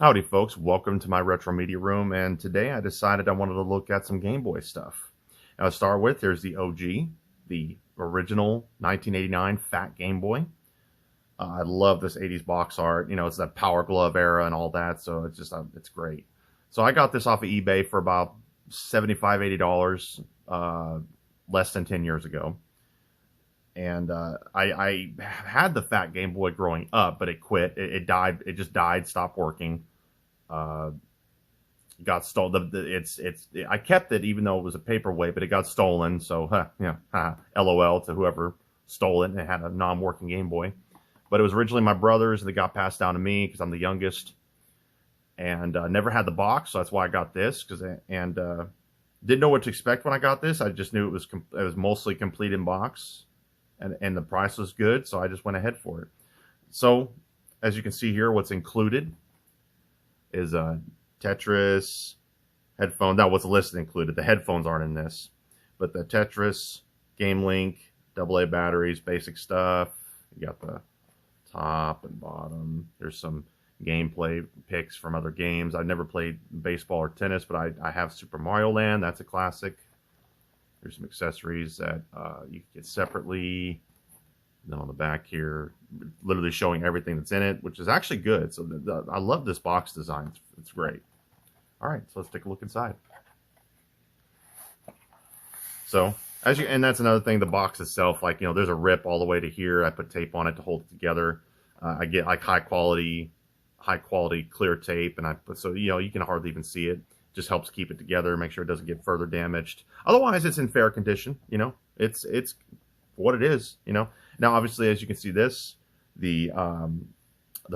Howdy folks, welcome to my retro media room, and today I decided I wanted to look at some Game Boy stuff. Now to start with, there's the OG, the original 1989 Fat Game Boy. I love this 80s box art, it's that Power Glove era and all that, so it's just, it's great. So I got this off of eBay for about $75, $80, less than 10 years ago. And I had the Fat Game Boy growing up, but it quit. It died. It just died. Stopped working. Got stolen. I kept it even though it was a paperweight, but it got stolen. So LOL to whoever stole it. And it had a non-working Game Boy, but it was originally my brother's. That got passed down to me because I'm the youngest, and never had the box. So that's why I got this. Didn't know what to expect when I got this. I just knew it was mostly complete in box. And the price was good, so I just went ahead for it. So, as you can see here, what's included is a Tetris, headphone. That was listed included. The headphones aren't in this, but the Tetris, Game Link, AA batteries, basic stuff. You got the top and bottom. There's some gameplay pics from other games. I've never played baseball or tennis, but I have Super Mario Land. That's a classic. There's some accessories that you can get separately. And then on the back here, literally showing everything that's in it, which is actually good. So I love this box design. It's great. All right, so let's take a look inside. So and that's another thing. The box itself, there's a rip all the way to here. I put tape on it to hold it together. I get like high quality clear tape, and so you can hardly even see it. Just helps keep it together, make sure it doesn't get further damaged. Otherwise, it's in fair condition. It's what it is. Now, obviously, as you can see, the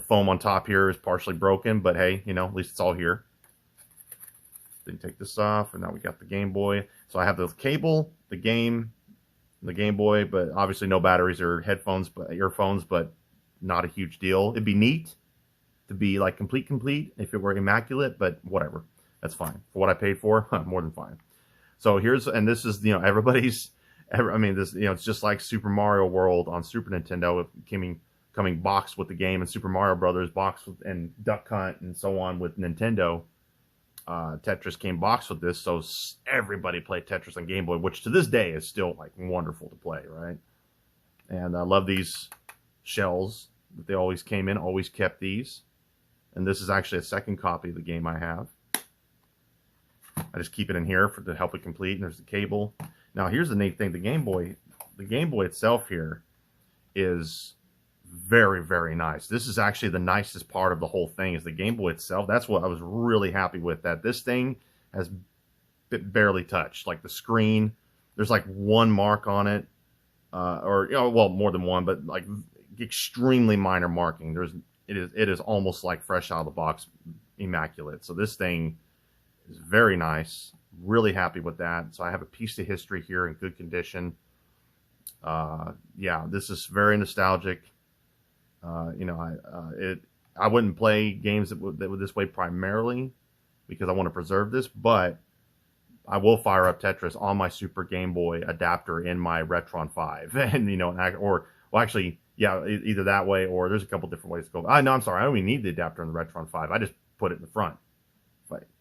foam on top here is partially broken, but hey, at least it's all here. Then take this off, and now we got the Game Boy. So I have the cable, the Game Boy, but obviously no batteries or headphones, but earphones, but not a huge deal. It'd be neat to be like complete if it were immaculate, but whatever. That's fine. For what I paid for, more than fine. So this is, it's just like Super Mario World on Super Nintendo, coming boxed with the game, and Super Mario Brothers boxed with, and Duck Hunt and so on with Nintendo. Tetris came boxed with this, so everybody played Tetris on Game Boy, which to this day is still like wonderful to play, right? And I love these shells that they always came in, always kept these. And this is actually a second copy of the game I have. I just keep it in here to help it complete. And there's the cable. Now here's the neat thing: the Game Boy itself here is very, very nice. This is actually the nicest part of the whole thing, is the Game Boy itself. That's what I was really happy with. That this thing has barely touched. Like the screen, there's like one mark on it, or well, more than one, but like extremely minor marking. It is almost like fresh out of the box, immaculate. So this thing is very nice. Really happy with that. So I have a piece of history here in good condition. Yeah, this is very nostalgic. I wouldn't play games that were this way primarily because I want to preserve this, but I will fire up Tetris on my Super Game Boy adapter in my Retron 5, and actually, yeah, either that way, or there's a couple different ways to go. No, I'm sorry, I don't even need the adapter in the Retron 5. I just put it in the front.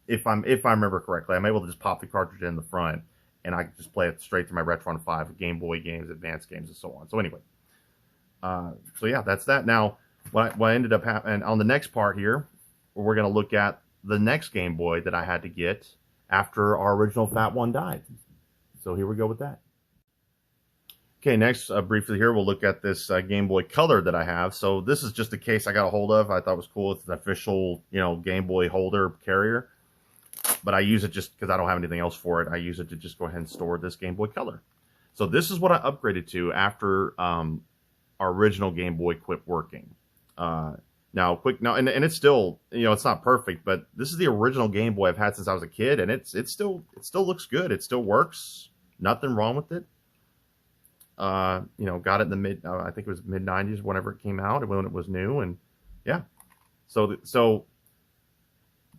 If I remember correctly, I'm able to just pop the cartridge in the front, and I can just play it straight to my Retron 5, Game Boy games, advanced games, and so on. So anyway, so yeah, that's that. Now, what ended up happening on the next part here, we're going to look at the next Game Boy that I had to get after our original Fat One died. So here we go with that. Okay, next, briefly here, we'll look at this Game Boy Color that I have. So this is just a case I got a hold of. I thought it was cool. It's an official, Game Boy holder carrier. But I use it just because I don't have anything else for it. I use it to just go ahead and store this Game Boy Color. So this is what I upgraded to after our original Game Boy quit working. And it's still, it's not perfect, but this is the original Game Boy I've had since I was a kid, and it still looks good. It still works. Nothing wrong with it. Got it in the I think it was mid 90s whenever it came out, when it was new, and yeah. So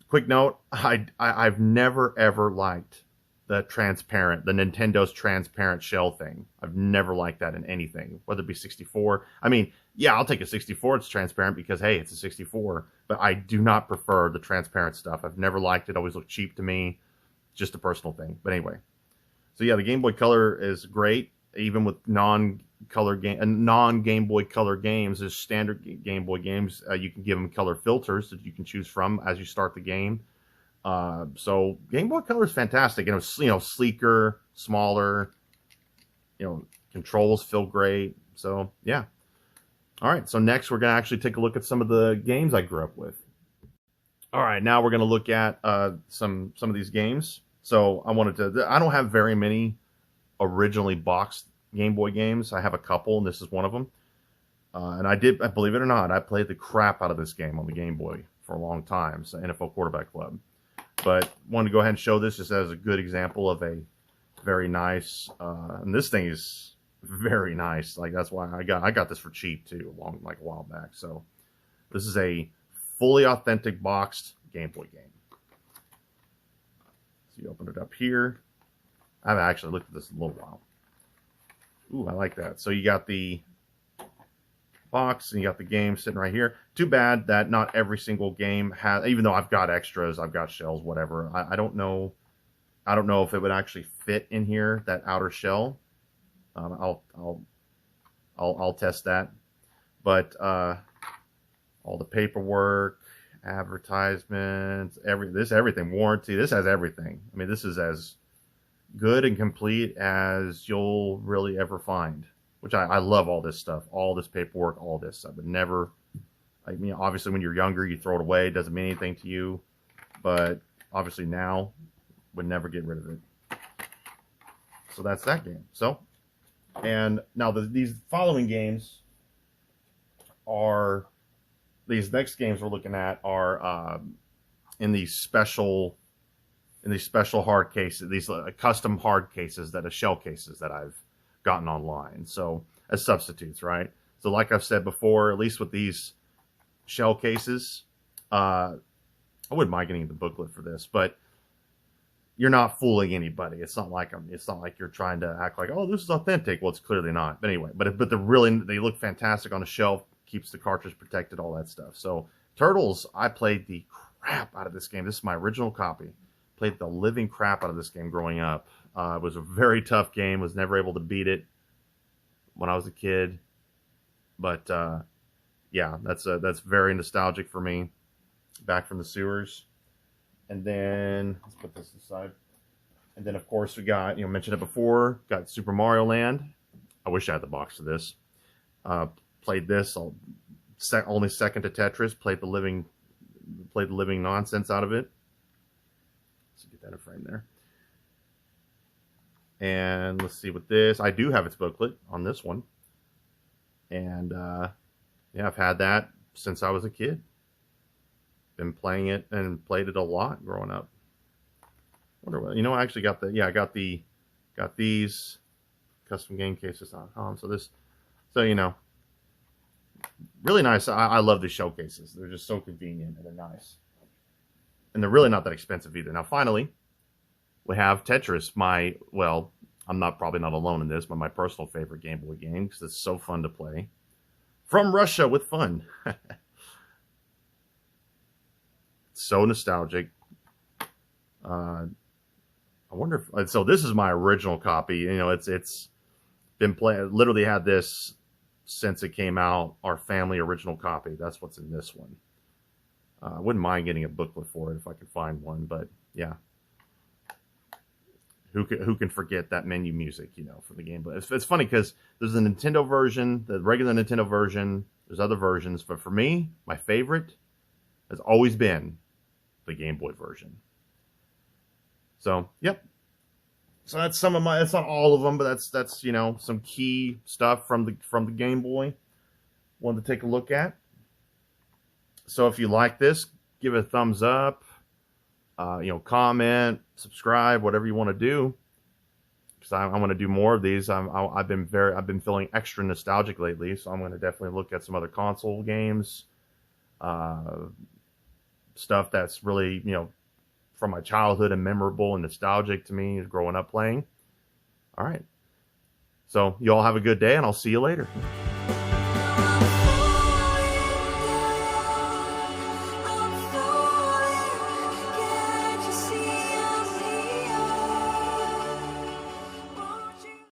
quick note, I've never ever liked the Nintendo's transparent shell thing. I've never liked that in anything, whether it be 64. I mean, yeah, I'll take a 64. It's transparent because, hey, it's a 64. But I do not prefer the transparent stuff. I've never liked it. Always looked cheap to me. Just a personal thing. But anyway. So yeah, the Game Boy Color is great. Even with non-Game Boy Color games, there's standard Game Boy games. You can give them color filters that you can choose from as you start the game. So Game Boy Color is fantastic. And it's, sleeker, smaller, controls feel great. So yeah. All right. So next we're going to actually take a look at some of the games I grew up with. All right. Now we're going to look at, some of these games. So I don't have very many originally boxed Game Boy games. I have a couple, and this is one of them. And I believe it or not, I played the crap out of this game on the Game Boy for a long time. So NFL Quarterback Club. But wanted to go ahead and show this just as a good example of a very nice, and this thing is very nice. Like, that's why I got this for cheap too, a while back. So this is a fully authentic boxed Game Boy game. So you open it up here. I've actually looked at this in a little while. Ooh, I like that. So you got the box and you got the game sitting right here. Too bad that not every single game has, even though I've got extras, I've got shells, whatever. I don't know if it would actually fit in here, that outer shell. I'll test that. But all the paperwork, advertisements, everything, warranty, this has everything. I mean, this is as good and complete as you'll really ever find. Which I love all this stuff, all this paperwork, all this. I would never, obviously when you're younger, you throw it away. It doesn't mean anything to you. But obviously now, would never get rid of it. So that's that game. So, and now these following games are, these next games we're looking at are in these special hard cases, these custom hard cases, shell cases that I've gotten online, so as substitutes, right? So like I've said before, at least with these shell cases, I wouldn't mind getting the booklet for this, but you're not fooling anybody. It's not like you're trying to act like, oh, this is authentic. Well, it's clearly not. But anyway, but they look fantastic on the shelf, keeps the cartridge protected, all that stuff. So Turtles, I played the crap out of this game. This is my original copy. Played the living crap out of this game growing up. It was a very tough game. Was never able to beat it when I was a kid. But yeah, that's very nostalgic for me. Back from the sewers. And then let's put this aside. And then of course we got, mentioned it before, got Super Mario Land. I wish I had the box of this. Played this only second to Tetris. Played the living nonsense out of it. Let's get that in frame there. And let's see what this, I do have its booklet on this one. And yeah, I've had that since I was a kid. Been playing it and played it a lot growing up. Wonder what, I actually got I got these customgamecases.com. So really nice. I love these showcases. They're just so convenient and they're nice. And they're really not that expensive either. Now, finally, we have Tetris, I'm probably not alone in this, but my personal favorite Game Boy game because it's so fun to play. From Russia with fun. So nostalgic. I wonder if, so this is my original copy. It's been playing, literally had this since it came out, our family original copy. That's what's in this one. I wouldn't mind getting a booklet for it if I could find one, but yeah. Who can forget that menu music, for the Game Boy? It's funny because there's the Nintendo version, the regular Nintendo version. There's other versions, but for me, my favorite has always been the Game Boy version. So, yep. So that's some of my. That's not all of them, but that's some key stuff from the Game Boy. Wanted to take a look at. So if you like this, give it a thumbs up. Comment, subscribe, whatever you want to do. Because I want to do more of these. I've been feeling extra nostalgic lately, so I'm going to definitely look at some other console games, stuff that's really from my childhood and memorable and nostalgic to me growing up playing. All right. So you all have a good day, and I'll see you later.